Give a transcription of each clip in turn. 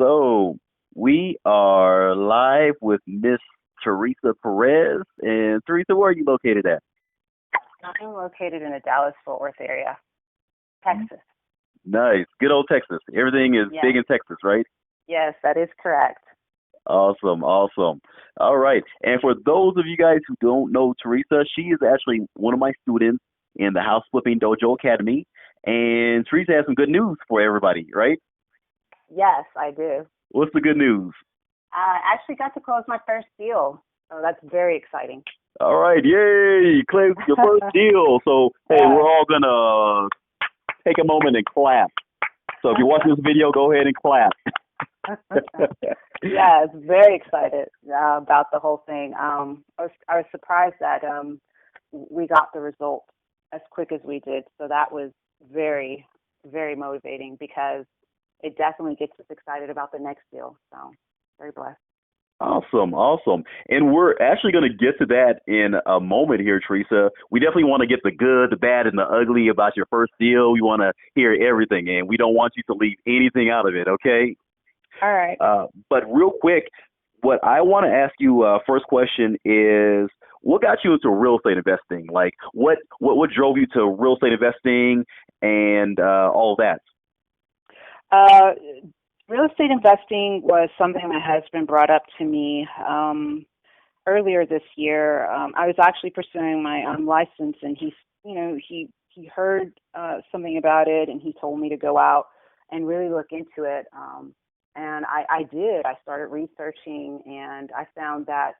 So we are live with Miss Theresa Perez. And Theresa, where are you located at? I'm located in the Dallas-Fort Worth area, Texas. Nice. Good old Texas. Everything is Yes. big in Texas, right? Yes, that is correct. Awesome, awesome. All right. And for those of you guys who don't know Theresa, she is actually one of my students in the House Flipping Dojo Academy. And Theresa has some good news for everybody, right? Yes, I do. What's the good news? I actually got to close my first deal, so that's very exciting. All right, yay! Close your first deal. So, hey, we're all going to take a moment and clap. So if you're watching this video, go ahead and clap. Yes, very excited about the whole thing. I was surprised that we got the result as quick as we did. So that was very, very motivating because it definitely gets us excited about the next deal. So very blessed. Awesome, awesome. And we're actually going to get to that in a moment here, Theresa. We definitely want to get the good, the bad, and the ugly about your first deal. We want to hear everything, and we don't want you to leave anything out of it, okay? All right. But real quick, what I want to ask you first question is, what got you into real estate investing? Like, what drove you to real estate investing and all that? Real estate investing was something that has been brought up to me earlier this year. I was actually pursuing my license, and he heard something about it, and he told me to go out and really look into it. And I did. I started researching, and I found that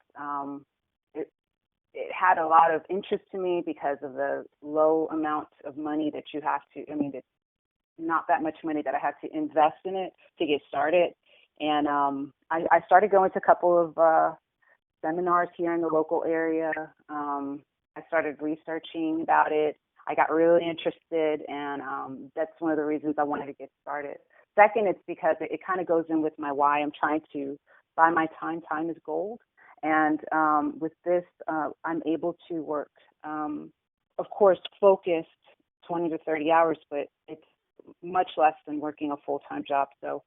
it had a lot of interest to me because of the low amount of money that you have to. It's not that much money that I had to invest in it to get started. And I started going to a couple of seminars here in the local area. I started researching about it. I got really interested, and that's one of the reasons I wanted to get started. Second, it's because it kind of goes in with my why. I'm trying to buy my time. Time is gold. And with this, I'm able to work, of course, focused 20 to 30 hours, but it's much less than working a full-time job. So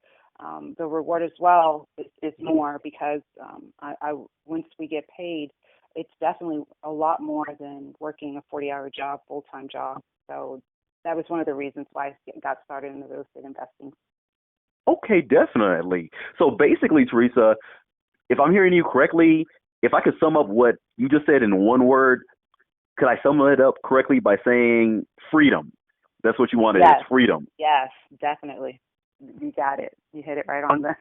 the reward as well is more because once we get paid, it's definitely a lot more than working a 40-hour job, full-time job. So that was one of the reasons why I got started in the real estate investing. Okay, definitely. So basically, Theresa, if I'm hearing you correctly, if I could sum up what you just said in one word, could I sum it up correctly by saying freedom? That's what you wanted. Yes. It's freedom. Yes, definitely. You got it. You hit it right on the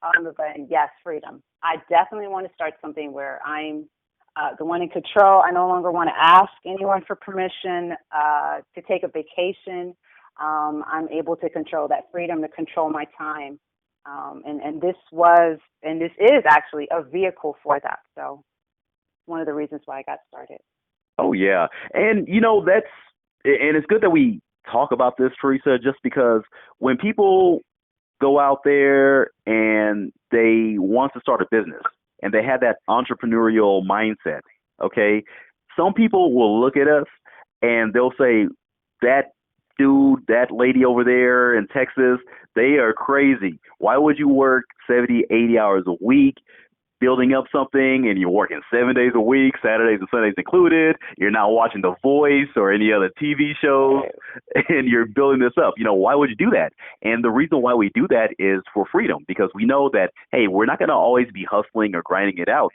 on the button. Yes, freedom. I definitely want to start something where I'm the one in control. I no longer want to ask anyone for permission to take a vacation. I'm able to control that freedom to control my time. And this is actually a vehicle for that. So one of the reasons why I got started. Oh, yeah. And, and it's good that we talk about this, Theresa, just because when people go out there and they want to start a business and they have that entrepreneurial mindset, okay, some people will look at us and they'll say, that dude, that lady over there in Texas, they are crazy. Why would you work 70, 80 hours a week building up something and you're working 7 days a week, Saturdays and Sundays included? You're not watching The Voice or any other TV shows and you're building this up. Why would you do that? And the reason why we do that is for freedom, because we know that, hey, we're not going to always be hustling or grinding it out.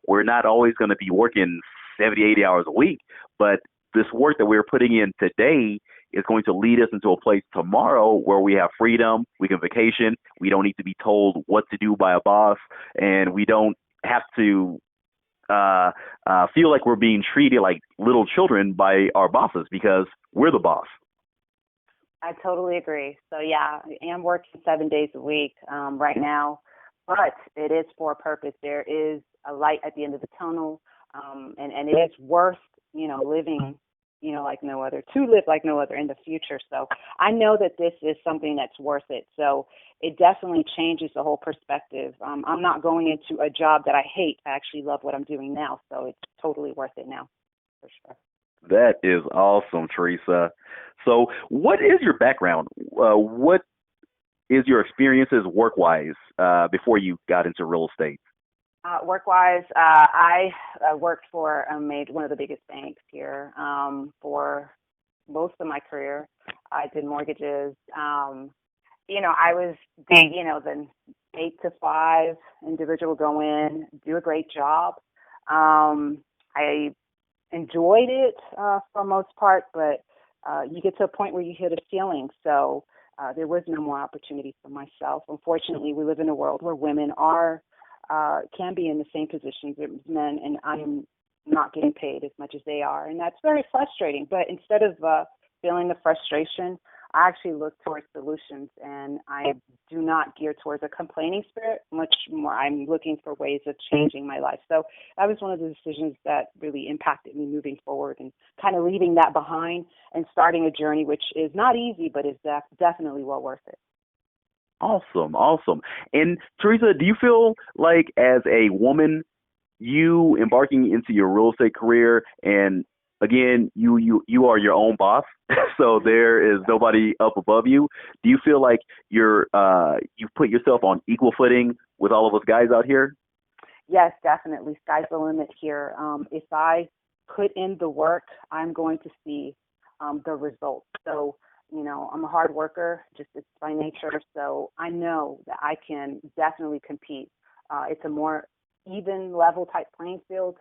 We're not always going to be working 70, 80 hours a week, but this work that we're putting in today is going to lead us into a place tomorrow where we have freedom, we can vacation, we don't need to be told what to do by a boss, and we don't have to feel like we're being treated like little children by our bosses because we're the boss. I totally agree. So, yeah, I am working 7 days a week right now, but it is for a purpose. There is a light at the end of the tunnel, and it is worth, living like no other, to live like no other in the future. So I know that this is something that's worth it. So it definitely changes the whole perspective. I'm not going into a job that I hate. I actually love what I'm doing now. So it's totally worth it now, for sure. That is awesome, Theresa. So what is your background? What is your experiences work-wise before you got into real estate? Work-wise, I worked for one of the biggest banks here for most of my career. I did mortgages. I was the 8 to 5 individual, go in, do a great job. I enjoyed it for most part, but you get to a point where you hit a ceiling. So there was no more opportunity for myself. Unfortunately, we live in a world where women can be in the same positions as men, and I'm not getting paid as much as they are, and that's very frustrating. But instead of feeling the frustration, I actually look towards solutions, and I do not gear towards a complaining spirit. Much more, I'm looking for ways of changing my life. So that was one of the decisions that really impacted me moving forward, and kind of leaving that behind and starting a journey which is not easy, but is definitely well worth it. Awesome, awesome. And Theresa, do you feel like as a woman, you embarking into your real estate career, and again, you are your own boss, so there is nobody up above you. Do you feel like you've put yourself on equal footing with all of us guys out here? Yes, definitely. Sky's the limit here. If I put in the work, I'm going to see the results. So, I'm a hard worker, just it's by nature. So I know that I can definitely compete. It's a more even level type playing field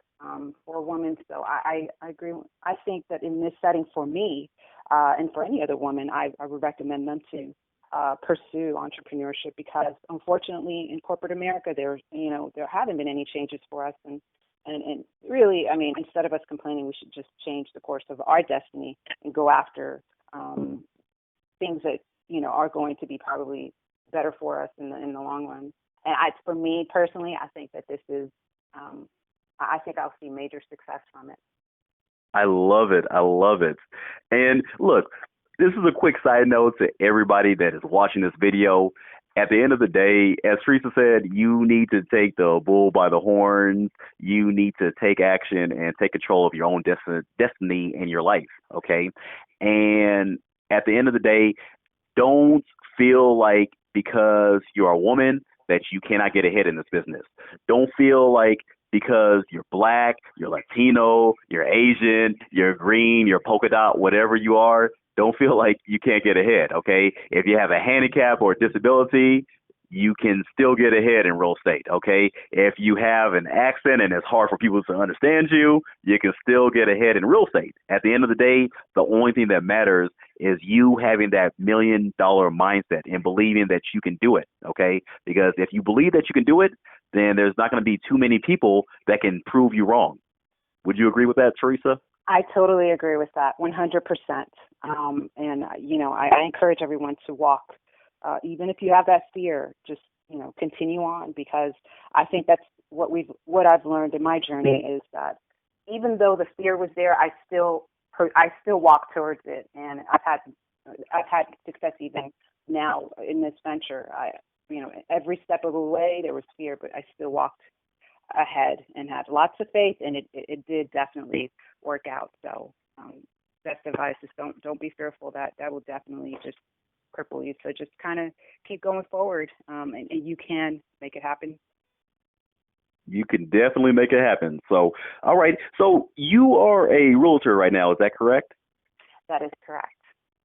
for a woman. So I agree. I think that in this setting for me and for any other woman, I would recommend them to pursue entrepreneurship, because unfortunately in corporate America, there haven't been any changes for us. And really, instead of us complaining, we should just change the course of our destiny and go after things that, are going to be probably better for us in the long run. And for me personally, I think that this is, I think I'll see major success from it. I love it. I love it. And look, this is a quick side note to everybody that is watching this video. At the end of the day, as Theresa said, you need to take the bull by the horns. You need to take action and take control of your own destiny in your life, okay? And at the end of the day, don't feel like because you're a woman that you cannot get ahead in this business. Don't feel like because you're black, you're Latino, you're Asian, you're green, you're polka dot, whatever you are, don't feel like you can't get ahead, okay? If you have a handicap or a disability, you can still get ahead in real estate, okay? If you have an accent and it's hard for people to understand you, you can still get ahead in real estate. At the end of the day, the only thing that matters is you having that $1 million mindset and believing that you can do it, okay? Because if you believe that you can do it, then there's not going to be too many people that can prove you wrong. Would you agree with that, Theresa? I totally agree with that, 100%. I encourage everyone to walk. Even if you have that fear, just, continue on, because I think that's what I've learned in my journey is that even though the fear was there, I still walk towards it. And I've had success even now in this venture. Every step of the way there was fear, but I still walked ahead and had lots of faith, and it did definitely work out. So best advice is don't be fearful. That will definitely just cripple you. So just kind of keep going forward, and you can make it happen. You can definitely make it happen. So, all right. So you are a realtor right now, is that correct? That is correct.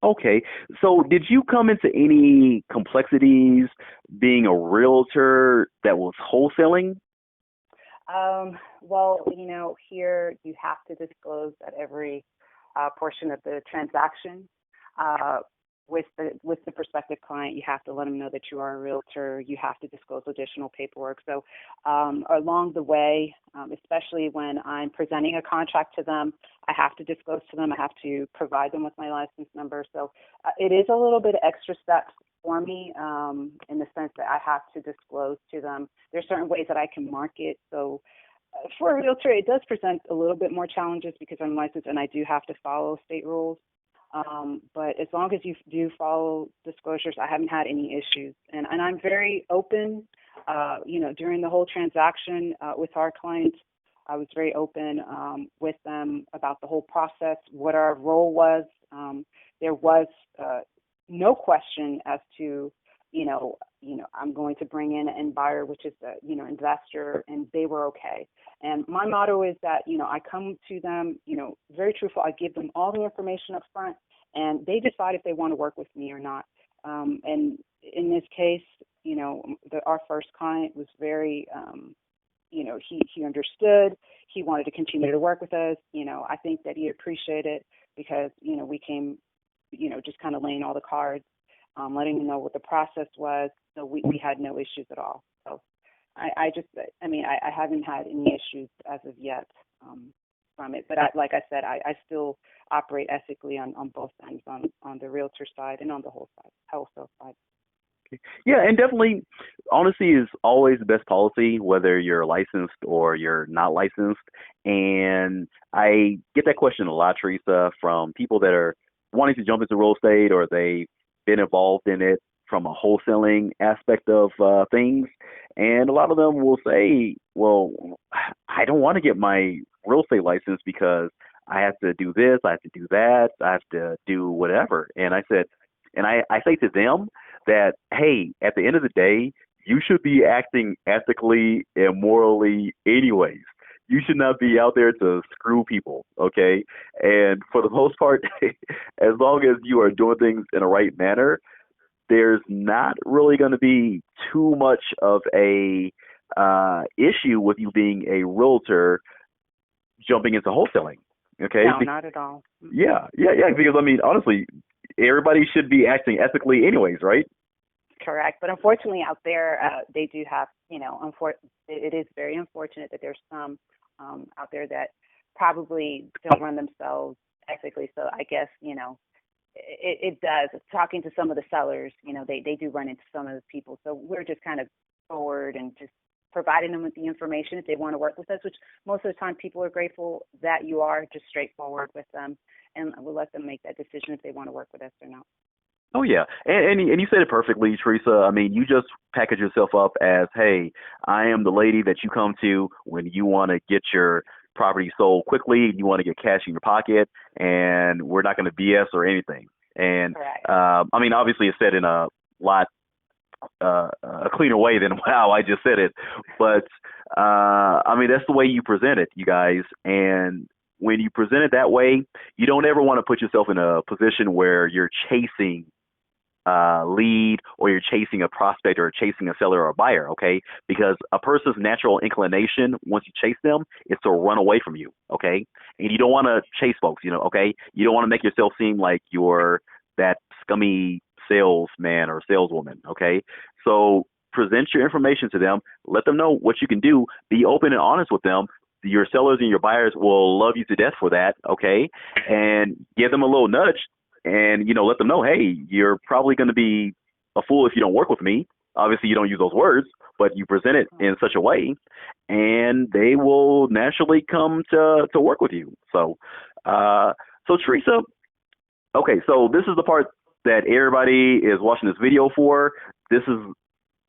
Okay. So did you come into any complexities being a realtor that was wholesaling? Well, here you have to disclose at every portion of the transaction. With the prospective client, you have to let them know that you are a realtor. You have to disclose additional paperwork. So along the way, especially when I'm presenting a contract to them, I have to disclose to them. I have to provide them with my license number. So it is a little bit of extra steps for me in the sense that I have to disclose to them. There's certain ways that I can market. So for a realtor, it does present a little bit more challenges because I'm licensed and I do have to follow state rules. But as long as you do follow disclosures, I haven't had any issues. And I'm very open, during the whole transaction with our clients. I was very open with them about the whole process, what our role was. There was no question as to I'm going to bring in an buyer, which is a, investor, and they were okay. And my motto is that, I come to them, very truthful. I give them all the information up front, and they decide if they want to work with me or not. And in this case, our first client was very, he understood. He wanted to continue to work with us. I think that he appreciated it because, we came, just kind of laying all the cards, letting him know what the process was. So we had no issues at all. So I haven't had any issues as of yet from it. But like I said, I still operate ethically on both ends, on the realtor side and on the wholesale side. Yeah, and definitely, honesty is always the best policy, whether you're licensed or you're not licensed. And I get that question a lot, Theresa, from people that are wanting to jump into real estate or they've been involved in it from a wholesaling aspect of things. And a lot of them will say, well, I don't want to get my real estate license because I have to do this, I have to do that, I have to do whatever. And I say to them that, hey, at the end of the day, you should be acting ethically and morally anyways. You should not be out there to screw people, okay? And for the most part, as long as you are doing things in a right manner, there's not really going to be too much of a issue with you being a realtor jumping into wholesaling, okay? No, not at all. Yeah, because, honestly, everybody should be acting ethically anyways, right? Correct. But unfortunately out there, they do have, it is very unfortunate that there's some out there that probably don't run themselves ethically. So I guess, it does. Talking to some of the sellers, they do run into some of the people. So we're just kind of forward and just providing them with the information if they want to work with us, which most of the time people are grateful that you are just straightforward with them, and we'll let them make that decision if they want to work with us or not. Oh, yeah. And you said it perfectly, Theresa. You just package yourself up as, hey, I am the lady that you come to when you want to get your property sold quickly, you want to get cash in your pocket, and we're not going to BS or anything. And, obviously it's said in a lot a cleaner way than how I just said it. But, that's the way you present it, you guys. And when you present it that way, you don't ever want to put yourself in a position where you're chasing lead or you're chasing a prospect or chasing a seller or a buyer, okay? Because a person's natural inclination once you chase them is to run away from you, okay? And you don't want to chase folks, okay? You don't want to make yourself seem like you're that scummy salesman or saleswoman, okay? So present your information to them, let them know what you can do, be open and honest with them. Your sellers and your buyers will love you to death for that, okay? And give them a little nudge and, let them know, hey, you're probably going to be a fool if you don't work with me. Obviously, you don't use those words, but you present it in such a way, and they will naturally come to work with you. So Theresa, okay, so this is the part that everybody is watching this video for. This is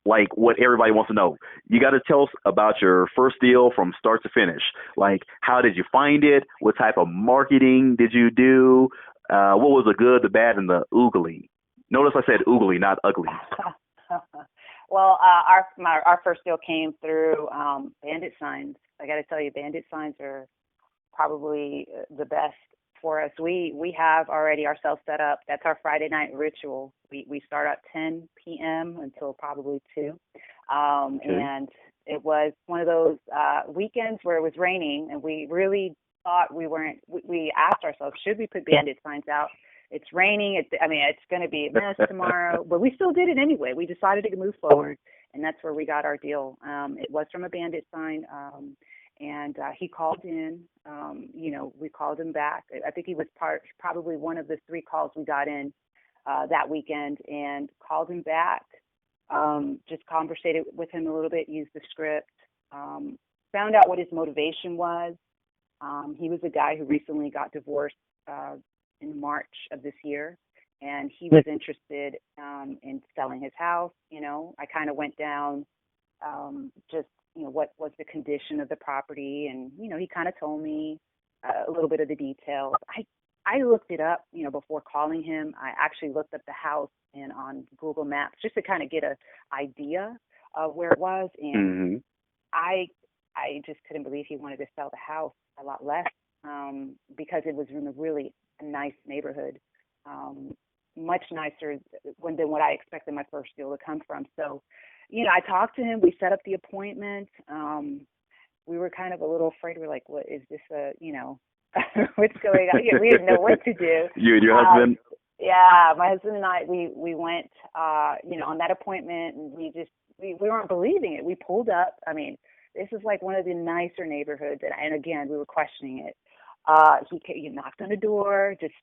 like what everybody wants to know. You got to tell us about your first deal from start to finish. Like, how did you find it? What type of marketing did you do? What was the good, the bad, and the oogly? Notice I said oogly, not ugly. Well, our first deal came through bandit signs. I got to tell you, bandit signs are probably the best for us. We have already ourselves set up. That's our Friday night ritual. We start at 10 p.m. until probably 2. Okay. And it was one of those weekends where it was raining, and we really thought we asked ourselves, should we put bandit signs out? It's raining. It's going to be a mess tomorrow, but we still did it anyway. We decided to move forward, and that's where we got our deal. It was from a bandit sign. And he called in, we called him back. I think he was probably one of the 3 calls we got in that weekend, and called him back, just conversated with him a little bit, used the script, found out what his motivation was. He was a guy who recently got divorced in March of this year, and he was interested in selling his house. I kind of went down just what was the condition of the property, and he kind of told me a little bit of the details. I looked it up, before calling him. I actually looked up the house and on Google Maps just to kind of get an idea of where it was. And Mm-hmm. I just couldn't believe he wanted to sell the house a lot less, because it was in a really nice neighborhood, much nicer than what I expected my first deal to come from. So, I talked to him. We set up the appointment. We were kind of a little afraid. We're like, what is this, what's going on here? We didn't know what to do. You and your husband? Yeah, my husband and I, we went, on that appointment, and we weren't believing it. We pulled up. I mean, this is like one of the nicer neighborhoods, and again, we were questioning it. He knocked on the door, just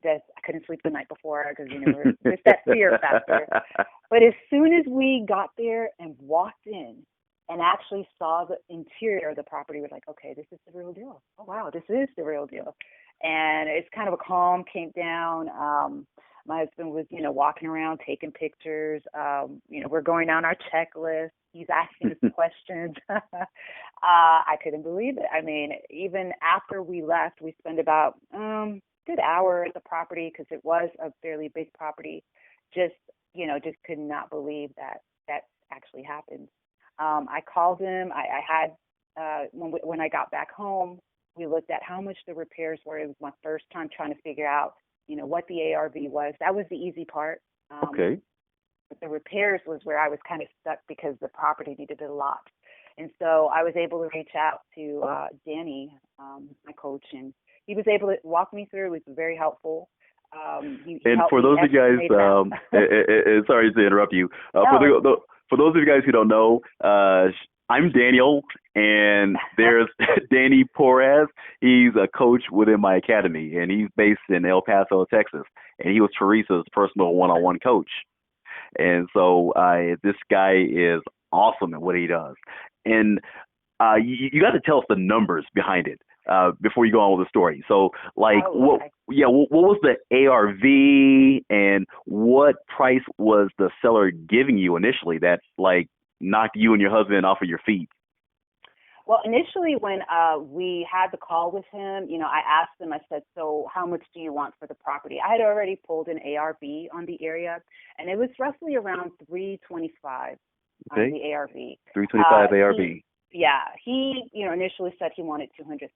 I couldn't sleep the night before because, there's that fear factor. But as soon as we got there and walked in and actually saw the interior of the property, we're like, okay, this is the real deal. Oh, wow, this is the real deal. And it's kind of a calm came down. My husband was, walking around, taking pictures. We're going down our checklist. He's asking us questions. I couldn't believe it. I mean, even after we left, we spent about good hour at the property because it was a fairly big property. Just could not believe that actually happened. I called him. I had when I got back home, we looked at how much the repairs were. It was my first time trying to figure out, what the ARV was. That was the easy part. Okay. But the repairs was where I was kind of stuck because the property needed a lot. And so I was able to reach out to Danny, my coach, and he was able to walk me through. It was very helpful. He and for those of you guys, sorry to interrupt you. No. For those of you guys who don't know, I'm Daniel, and there's Danny Porras. He's a coach within my academy, and he's based in El Paso, Texas. And he was Theresa's personal one-on-one coach. And so this guy is awesome at what he does. And you got to tell us the numbers behind it before you go on with the story. So, what was the ARV, and what price was the seller giving you initially that knocked you and your husband off of your feet? Well, initially when we had the call with him, I asked him, I said, so how much do you want for the property? I had already pulled an ARV on the area, and it was roughly around $325 on the ARV. $325 ARV. He initially said he wanted $200,000.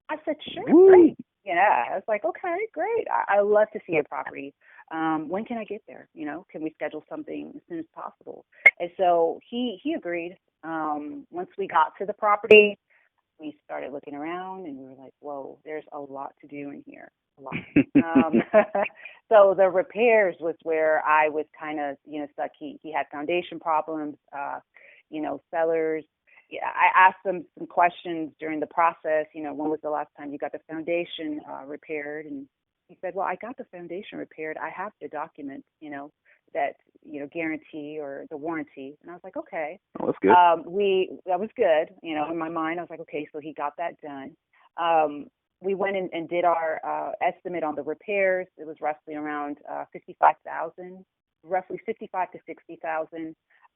I said, sure, Woo. great. I was like, okay, great. I love to see a property. When can I get there? Can we schedule something as soon as possible? And so he agreed. Once we got to the property, we started looking around, and we were like, whoa, there's a lot to do in here. A lot. So the repairs was where I was kind of, stuck. He had foundation problems, sellers. I asked him some questions during the process. When was the last time you got the foundation repaired? And he said, well, I got the foundation repaired. I have the documents, that, guarantee or the warranty. And I was like, okay. Oh, that's good. That was good. In my mind, I was like, okay, so he got that done. We went in and did our estimate on the repairs. It was roughly around $55,000, roughly $55,000 to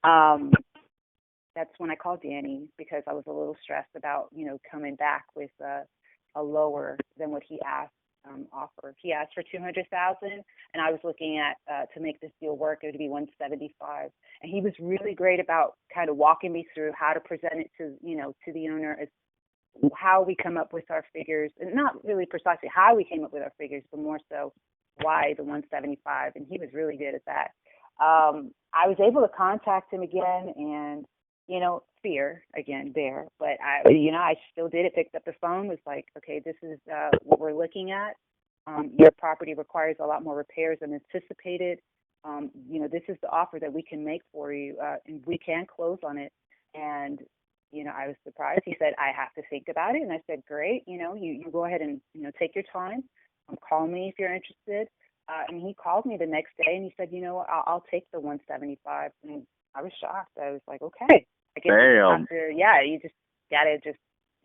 $60,000. That's when I called Danny because I was a little stressed about, coming back with a lower than what he asked offer. He asked for $200,000, and I was looking at to make this deal work, it would be $175,000. And he was really great about kind of walking me through how to present it to the owner, as how we come up with our figures, and not really precisely how we came up with our figures, but more so why the $175,000. And he was really good at that. I was able to contact him again, and fear again there, but I still did it, picked up the phone, was like, okay, this is what we're looking at. Your property requires a lot more repairs than anticipated. This is the offer that we can make for you, and we can close on it. And, I was surprised. He said, I have to think about it. And I said, great, you go ahead and, take your time. Call me if you're interested. And he called me the next day, and he said, I'll take the $175,000. And I was shocked. I was like, okay. I guess you just gotta just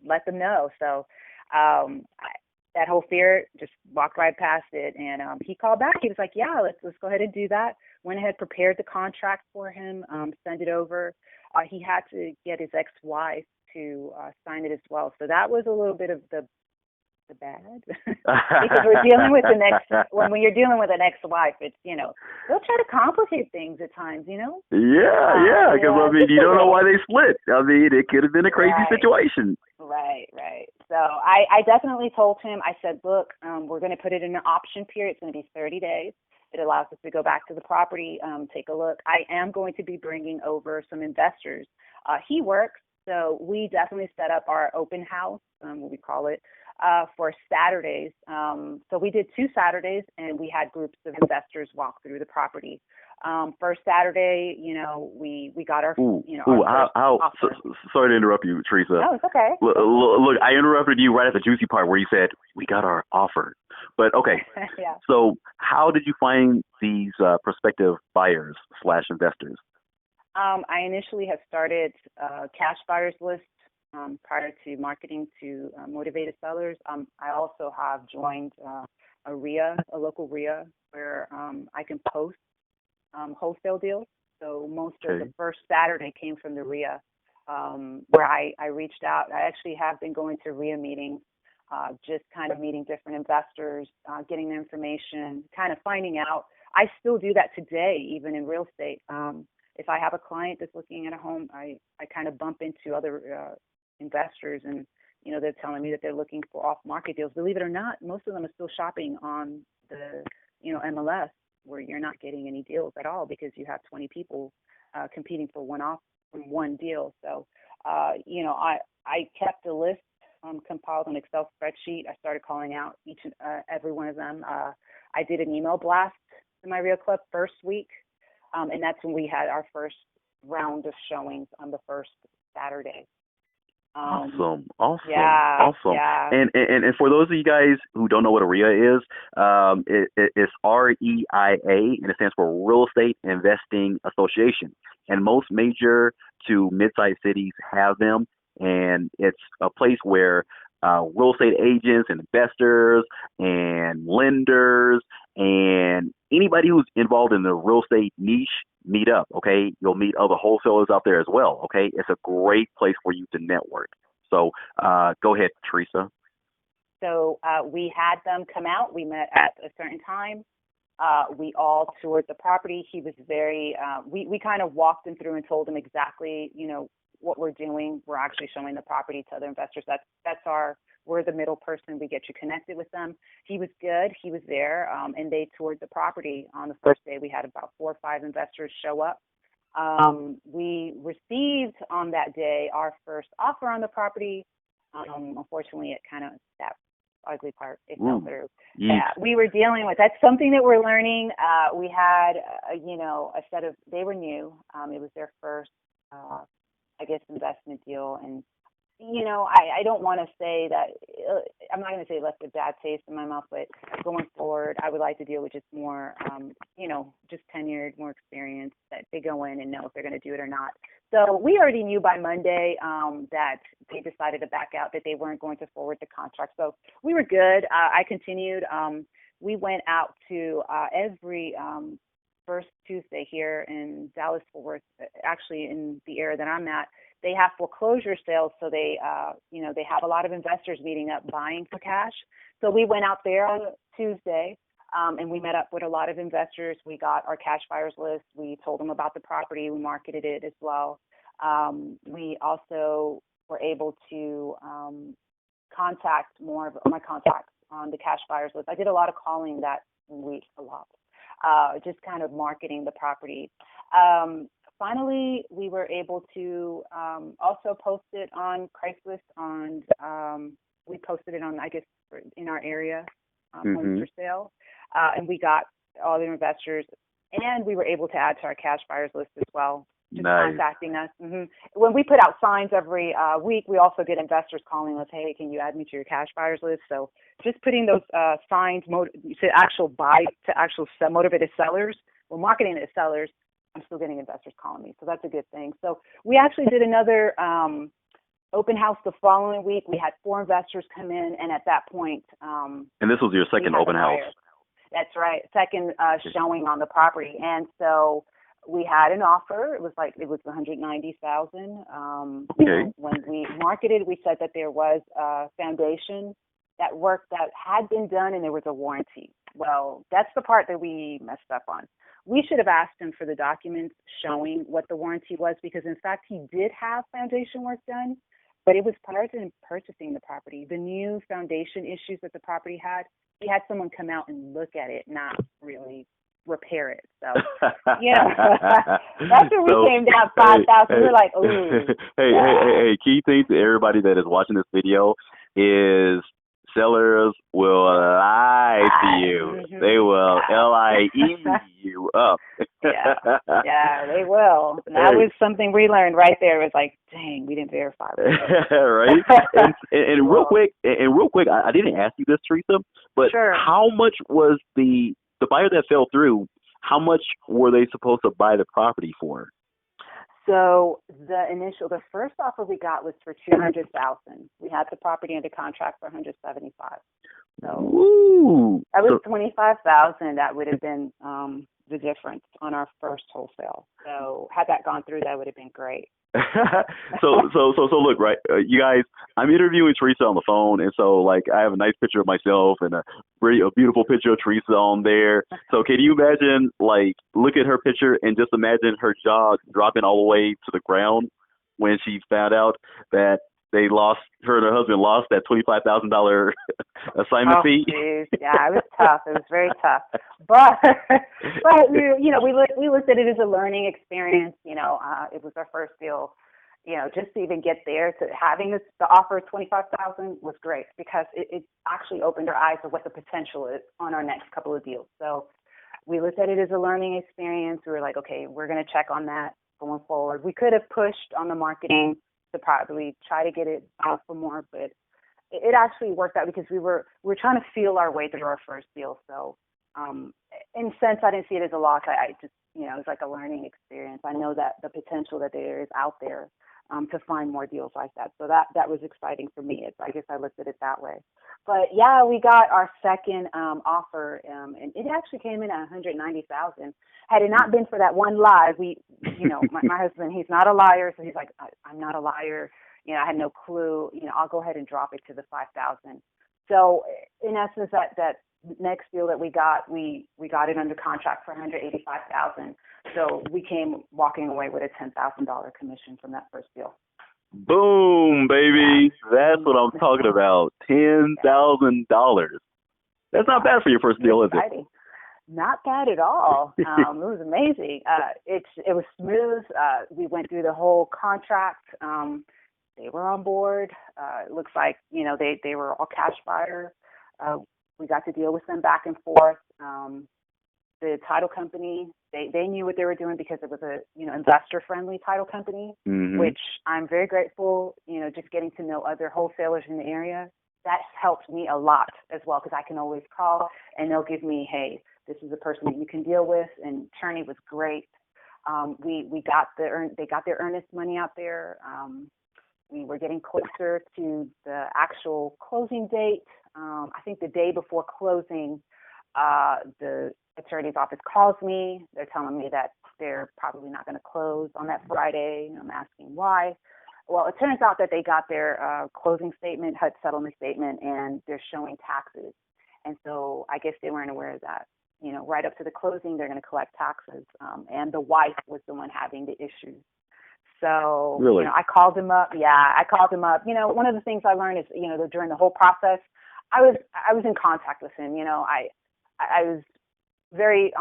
let them know. So that whole fear just walked right past it. And he called back. He was like, yeah, let's go ahead and do that. Went ahead, prepared the contract for him, send it over. He had to get his ex-wife to sign it as well. So that was a little bit of the the bad because we're dealing with when you're dealing with an ex-wife, it's, they'll try to complicate things at times, Yeah, because, you don't know why they split. It could have been a crazy situation. Right. So I definitely told him, I said, look, we're going to put it in an option period. It's going to be 30 days. It allows us to go back to the property, take a look. I am going to be bringing over some investors. He works, so we definitely set up our open house, what we call it, for Saturdays. So we did 2 Saturdays, and we had groups of investors walk through the property. First Saturday, we got our, sorry to interrupt you, Theresa. No, it's okay. Look, I interrupted you right at the juicy part where you said, we got our offer. But, okay, yeah. So how did you find these prospective buyers / investors? I initially have started a cash buyers list prior to marketing to motivated sellers. I also have joined a local RIA, where I can post wholesale deals. So most of the first Saturday came from the RIA, where I reached out. I actually have been going to RIA meetings, just kind of meeting different investors, getting their information, kind of finding out. I still do that today, even in real estate. If I have a client that's looking at a home, I kind of bump into other investors, and they're telling me that they're looking for off-market deals. Believe it or not, most of them are still shopping on the MLS, where you're not getting any deals at all because you have 20 people competing for one deal. So I kept a list compiled an Excel spreadsheet. I started calling out each and every one of them. I did an email blast to my Real Club first week, and that's when we had our first round of showings on the first Saturday. Awesome. Yeah. And for those of you guys who don't know what a RIA is, it's REIA, and it stands for Real Estate Investing Association. And most major to mid-sized cities have them, and it's a place where real estate agents and investors and lenders and anybody who's involved in the real estate niche meet up, okay? You'll meet other wholesalers out there as well, okay? It's a great place for you to network. So go ahead, Theresa. So we had them come out. We met at a certain time. We all toured the property. He was very, we kind of walked him through and told him exactly, what we're doing. We're actually showing the property to other investors. We're the middle person. We get you connected with them. He was good. He was there, and they toured the property. On the first day, we had about 4 or 5 investors show up. We received on that day our first offer on the property. Unfortunately, it kind of, that ugly part, it fell through. Yeah, we were dealing with, that's something that we're learning. We had, a set of, they were new. It was their first, investment deal. And, I don't want to say that, I'm not going to say it left a bad taste in my mouth, but going forward, I would like to deal with just more, just tenured, more experienced, that they go in and know if they're going to do it or not. So we already knew by Monday that they decided to back out, that they weren't going to forward the contract. So we were good. I continued. We went out to every first Tuesday here in Dallas-Fort Worth, actually in the area that I'm at. They have foreclosure sales, so they have a lot of investors meeting up buying for cash. So we went out there on Tuesday, and we met up with a lot of investors. We got our cash buyers list. We told them about the property. We marketed it as well. We also were able to contact more of my contacts on the cash buyers list. I did a lot of calling that week, just kind of marketing the property. Finally, we were able to also post it on Craigslist. We posted it on, in our area, homes for sale. And we got all the investors, and we were able to add to our cash buyers list as well, just contacting us. When we put out signs every week, we also get investors calling us, hey, can you add me to your cash buyers list? So just putting those signs to actual motivated sellers. We're marketing it to sellers. I'm still getting investors calling me, so that's a good thing. So we actually did another open house the following week. We had 4 investors come in, and at that point, and this was your second open house. That's right, second showing on the property, and so we had an offer. It was $190,000. When we marketed, we said that there was a foundation that work that had been done and there was a warranty. Well, that's the part that we messed up on. We should have asked him for the documents showing what the warranty was, because in fact he did have foundation work done, but it was prior to him purchasing the property. The new foundation issues that the property had, he had someone come out and look at it, not really repair it. So, that's where we came down 5,000. We were like, ooh. Hey, key thing to everybody that is watching this video is sellers will lie to you. Mm-hmm. They will lie you up. Yeah, they will. And that was something we learned right there. It was like, dang, we didn't verify. Right? and real quick, I didn't ask you this, Theresa, but sure. How much was the buyer that fell through? How much were they supposed to buy the property for? So the first offer we got was for $200,000. We had the property under contract for $175,000. So ooh. That was $25,000. That would have been the difference on our first wholesale. So had that gone through, that would have been great. so look, right, you guys, I'm interviewing Theresa on the phone, and so like I have a nice picture of myself and a beautiful picture of Theresa on there. So can you imagine, like, look at her picture and just imagine her jaw dropping all the way to the ground when she found out that her and her husband lost that $25,000 assignment fee. Geez. Yeah, it was tough. It was very tough. But we looked at it as a learning experience. It was our first deal. Just to even get there, to having the offer of $25,000 was great, because it actually opened our eyes to what the potential is on our next couple of deals. So we looked at it as a learning experience. We were like, okay, we're going to check on that going forward. We could have pushed on the marketing to probably try to get it out for more, but it actually worked out because we were trying to feel our way through our first deal. So in a sense, I didn't see it as a loss. I just, it was like a learning experience. I know that the potential that there is out there to find more deals like that. So that was exciting for me. I guess I looked at it that way. But yeah, we got our second offer, and it actually came in at $190,000. Had it not been for that one lie, my husband, he's not a liar, so he's like, I'm not a liar. I had no clue. I'll go ahead and drop it to the $5,000. So in essence, that next deal that we got it under contract for $185,000. So we came walking away with a $10,000 commission from that first deal. Boom, baby. That's what I'm talking about. $10,000. That's not bad for your first deal, is it? Not bad at all. It was amazing. It was smooth. We went through the whole contract. They were on board. It looks like, they were all cash buyer. We got to deal with them back and forth. The title company, they knew what they were doing because it was a investor-friendly title company, mm-hmm. which I'm very grateful. Just getting to know other wholesalers in the area, that helped me a lot as well, because I can always call and they'll give me, hey, this is a person that you can deal with. And Turney was great. They got their earnest money out there. We were getting closer to the actual closing date. I think the day before closing, the attorney's office calls me. They're telling me that they're probably not going to close on that Friday. I'm asking why. Well, it turns out that they got their closing statement, HUD settlement statement, and they're showing taxes. And so I guess they weren't aware of that. Right up to the closing, they're going to collect taxes. And the wife was the one having the issues. So, really? I called him up. Yeah, I called him up. One of the things I learned is, during the whole process, I was in contact with him. I was very,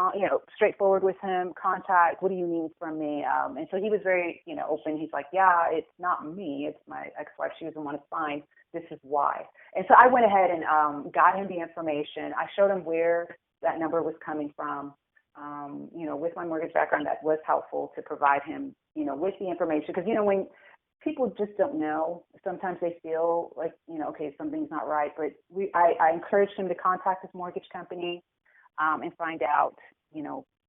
straightforward with him. Contact, what do you need from me? And so he was very, open. He's like, yeah, it's not me. It's my ex-wife. She doesn't want to sign. This is why. And so I went ahead and got him the information. I showed him where that number was coming from. With my mortgage background, that was helpful to provide him, with the information. Because, when people just don't know, sometimes they feel like, okay, something's not right. But I encouraged him to contact his mortgage company and find out,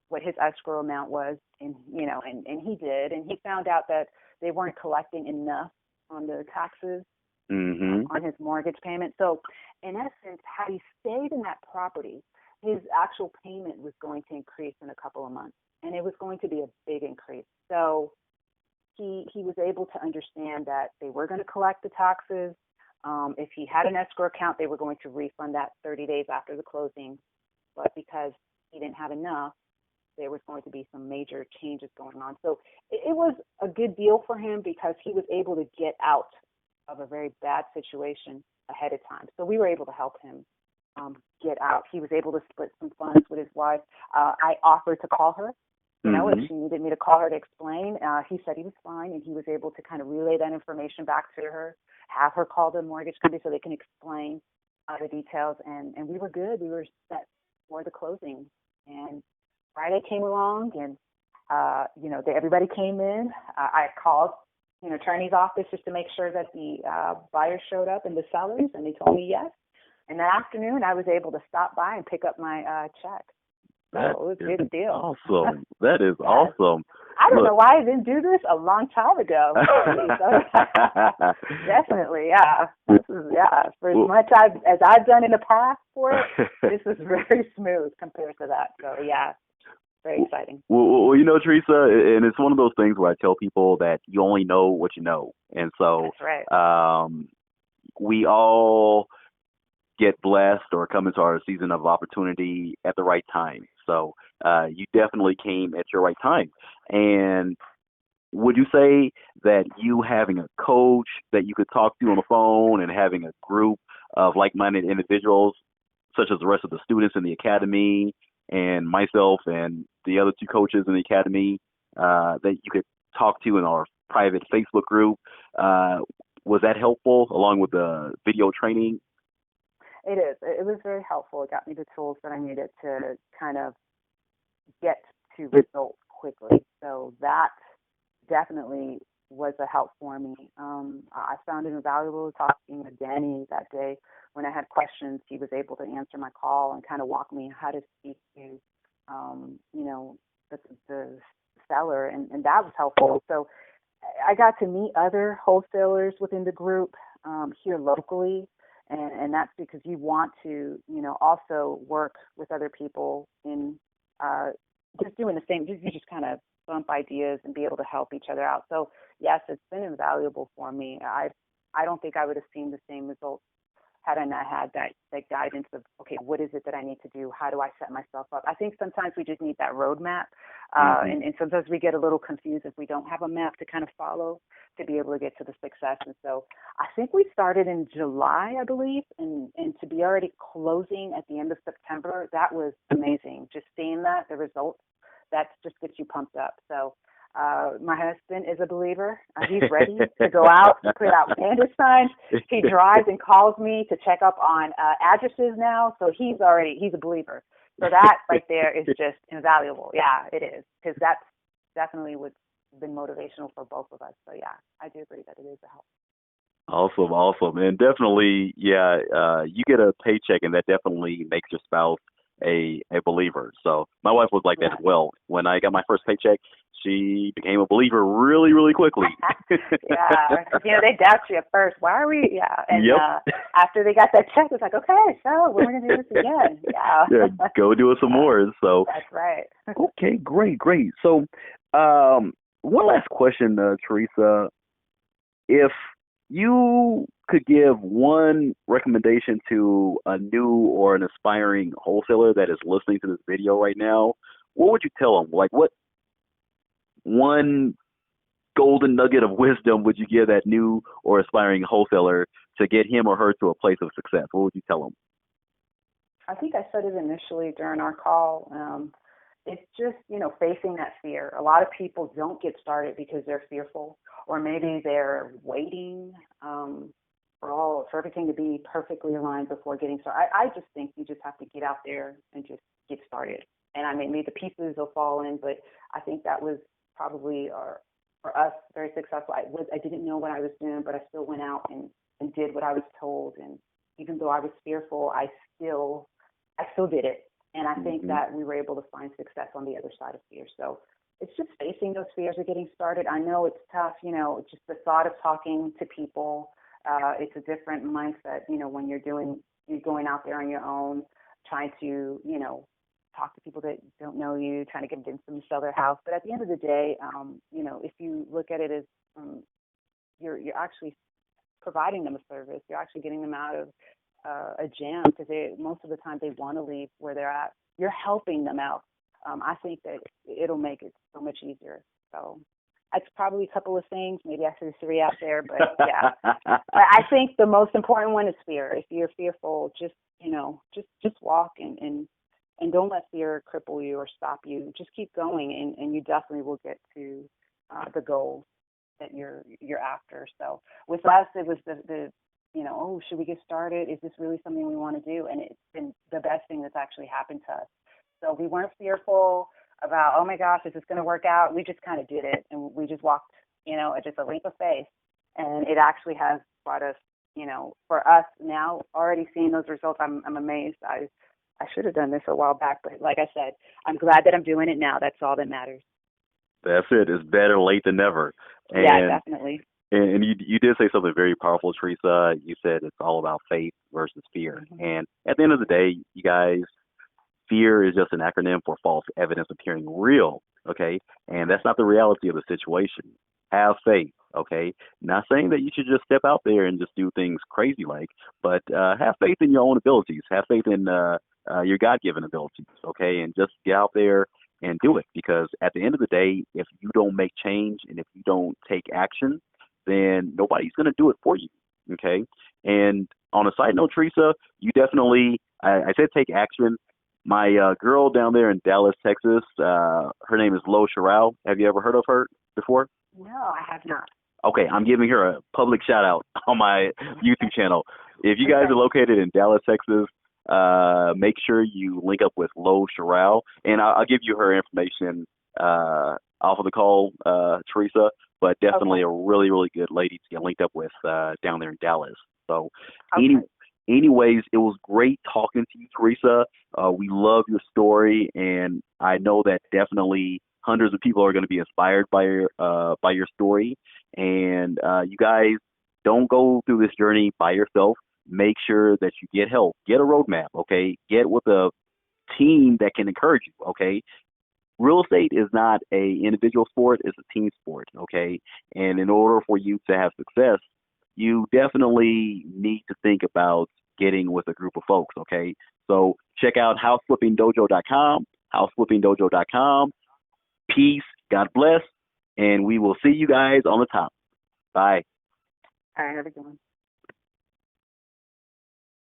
what his escrow amount was. And he did. And he found out that they weren't collecting enough on the taxes, mm-hmm. on his mortgage payment. So, in essence, had he stayed in that property, his actual payment was going to increase in a couple of months, and it was going to be a big increase. So he was able to understand that they were going to collect the taxes. If he had an escrow account, they were going to refund that 30 days after the closing. But because he didn't have enough, there was going to be some major changes going on. So it was a good deal for him because he was able to get out of a very bad situation ahead of time. So we were able to help him get out. He was able to split some funds with his wife. I offered to call her, if she needed me to call her to explain. He said he was fine, and he was able to kind of relay that information back to her, have her call the mortgage company so they can explain the details. And we were good. We were set for the closing. And Friday came along, and, everybody came in. I called, attorney's office just to make sure that the buyers showed up and the sellers, and they told me yes. In the afternoon, I was able to stop by and pick up my check. So it was a big deal. Awesome. That is awesome. I don't know why I didn't do this a long time ago. Definitely, yeah. This is, for as much as I've done in the past for it, this is very smooth compared to that. So, yeah, very exciting. Well, Theresa, and it's one of those things where I tell people that you only know what you know. And so that's right. We all get blessed or come into our season of opportunity at the right time. So you definitely came at your right time. And would you say that you having a coach that you could talk to on the phone and having a group of like-minded individuals, such as the rest of the students in the academy and myself and the other two coaches in the academy that you could talk to in our private Facebook group, was that helpful along with the video training? It is. It was very helpful. It got me the tools that I needed to kind of get to results quickly. So that definitely was a help for me. I found it invaluable talking with Danny that day. When I had questions, he was able to answer my call and kind of walk me how to speak to, the seller, and that was helpful. So I got to meet other wholesalers within the group here locally. And that's because you want to, also work with other people in just doing the same. You just kind of bump ideas and be able to help each other out. So, yes, it's been invaluable for me. I don't think I would have seen the same results had I not had that guidance of, okay, what is it that I need to do? How do I set myself up? I think sometimes we just need that roadmap. And sometimes we get a little confused if we don't have a map to kind of follow to be able to get to the success. And so I think we started in July, I believe, and to be already closing at the end of September, that was amazing. Just seeing that, the results, that just gets you pumped up. So my husband is a believer. He's ready to go out, to put out bandit signs. He drives and calls me to check up on addresses now. So he's a believer. So that right there is just invaluable. Yeah, it is. Because that's definitely what's been motivational for both of us. So yeah, I do agree that it is a help. Awesome. And definitely, you get a paycheck and that definitely makes your spouse a believer. So my wife was like that as well. When I got my first paycheck, she became a believer really, really quickly. They doubt you at first. Why are we? Yeah. And after they got that check, it's like, okay, so we're going to do this again. Yeah. Go do it some more. So that's right. Okay, great. So one last question, Theresa. If you could give one recommendation to a new or an aspiring wholesaler that is listening to this video right now, what would you tell them? Like, what one golden nugget of wisdom would you give that new or aspiring wholesaler to get him or her to a place of success? What would you tell them? I think I said it initially during our call. It's just, facing that fear. A lot of people don't get started because they're fearful, or maybe they're waiting for everything to be perfectly aligned before getting started. I just think you just have to get out there and just get started. And I mean, maybe the pieces will fall in, but I think that was probably for us very successful. I didn't know what I was doing, but I still went out and did what I was told. And even though I was fearful, I still did it. And I think that we were able to find success on the other side of fear. So it's just facing those fears of getting started. I know it's tough, just the thought of talking to people. It's a different mindset, when you're going out there on your own, trying to, talk to people that don't know you, trying to get them to sell their house. But at the end of the day, if you look at it as you're actually providing them a service. You're actually getting them out of a jam, because most of the time they want to leave where they're at. You're helping them out. I think that it'll make it so much easier. So that's probably a couple of things. Maybe I threw 3 out there, but yeah. But I think the most important one is fear. If you're fearful, just walk and don't let fear cripple you or stop you. Just keep going, and you definitely will get to the goals that you're after. So with us, it was the oh, should we get started? Is this really something we want to do? And it's been the best thing that's actually happened to us. So we weren't fearful about, oh my gosh, is this going to work out? We just kind of did it, and we just walked, just a leap of faith. And it actually has brought us, for us now, already seeing those results, I'm amazed. I should have done this a while back, but like I said, I'm glad that I'm doing it now. That's all that matters. That's it. It's better late than never. And, yeah, definitely. And you did say something very powerful, Theresa. You said it's all about faith versus fear. Mm-hmm. And at the end of the day, you guys, fear is just an acronym for false evidence appearing real, okay? And that's not the reality of the situation. Have faith, okay? Not saying that you should just step out there and just do things crazy like, but have faith in your own abilities. Have faith in your God-given abilities, okay? And just get out there and do it, because at the end of the day, if you don't make change and if you don't take action, then nobody's going to do it for you, okay? And on a side note, Theresa, you definitely, I said take action. My girl down there in Dallas, Texas, her name is Lo Sherrell. Have you ever heard of her before? No, I have not. Okay, I'm giving her a public shout out on my YouTube channel. If you guys are located in Dallas, Texas, make sure you link up with Lo Sherrell, and I'll give you her information off of the call, Theresa, but definitely a really, really good lady to get linked up with down there in Dallas. So anyways, it was great talking to you, Theresa. We love your story, and I know that definitely hundreds of people are going to be inspired by your story. And you guys, don't go through this journey by yourself. Make sure that you get help. Get a roadmap, okay? Get with a team that can encourage you, okay? Real estate is not a individual sport, it's a team sport, okay? And in order for you to have success, you definitely need to think about getting with a group of folks, okay? So check out houseflippingdojo.com, houseflippingdojo.com. Peace, God bless, and we will see you guys on the top. Bye. All right, have a good one.